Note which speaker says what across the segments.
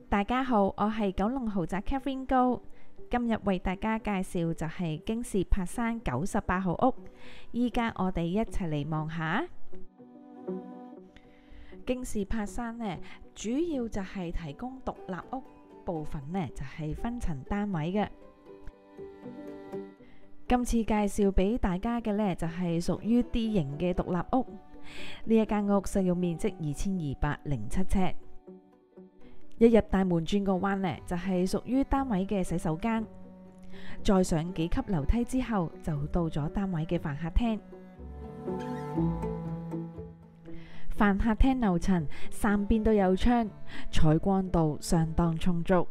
Speaker 1: 大家好，我係九龍豪宅 Catherine 高，今日為大家介紹就係京士柏山98號屋。依家我哋一齊嚟望下京士柏山呢，主要就係提供獨立屋，部分呢就係分層單位嘅。今次介紹俾大家嘅呢，就係屬於 D 型嘅獨立屋。呢一間屋實用面積2207尺。一入大門轉個彎呢，就係屬於單位嘅洗手間。再上幾級樓梯之後，就到咗單位嘅飯客廳。飯客廳樓層三邊都有窗，採光度相當充足。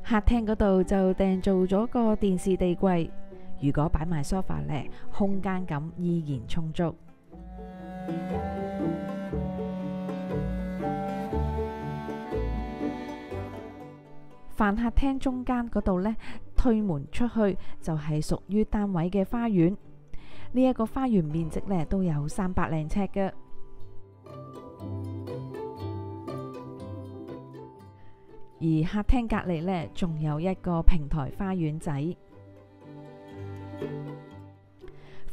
Speaker 1: 客廳嗰度就訂做咗個電視地櫃，如果擺埋 sofa 呢，空間感依然充足。飯客廳中間嗰度呢，推門出去就係屬於單位嘅花園。呢一個花園面積呢都有300零尺嘅。而客廳隔籬呢，仲有一個平台花園仔。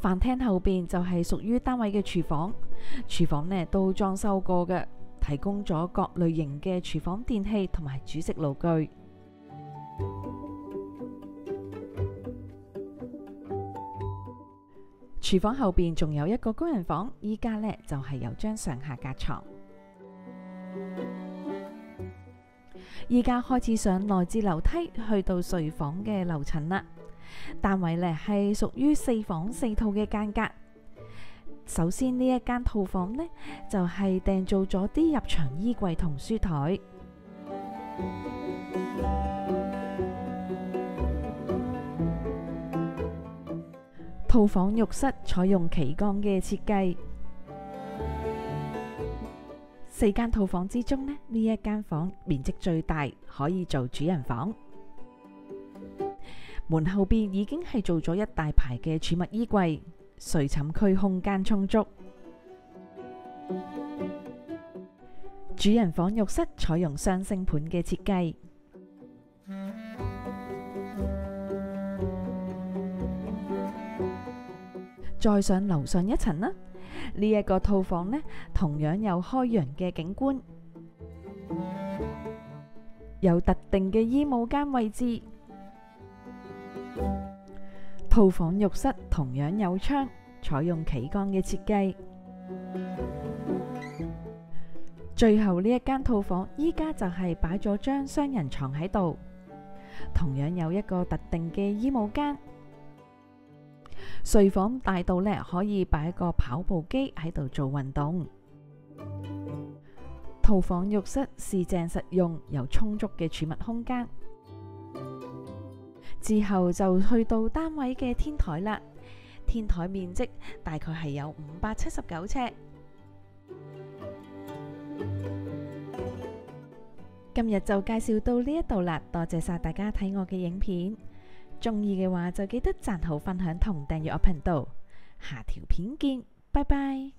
Speaker 1: 飯廳後邊就係屬於單位嘅廚房，廚房呢都裝修過嘅，提供咗各類型嘅廚房電器同埋煮食爐具。廚房後邊仲有一個工人房，依家呢就係有張上下格床。依家開始上內置樓梯去到睡房嘅樓層啦。單位呢係屬於4房4套嘅間隔。首先呢一間套房呢，就係訂做咗啲入牆衣櫃同書台。套房浴室採用企缸嘅設計。4間套房之中呢，呢一間房面積最大，可以做主人房。門後邊已經係做咗一大排嘅儲物衣櫃，睡寢區空間充足。主人房浴室採用雙星盤嘅設計。再上樓上一層啦，呢一個套房呢，同樣有開陽嘅景觀，有特定嘅衣帽間位置。套房浴室同樣有窗，採用企缸嘅設計。最後呢一間套房，依家就係擺咗張雙人床喺度，同樣有一個特定嘅衣帽間。睡房大到呢，可以擺個跑步機喺度做運動。套房浴室四正實用，有充足嘅儲物空間。之後就去到單位嘅天台啦。天台面積大概係有579尺。今日就介紹到呢一度啦，多謝晒大家睇我嘅影片。中意嘅話就記得讚好、分享同訂閱我頻道。下條片見，拜拜。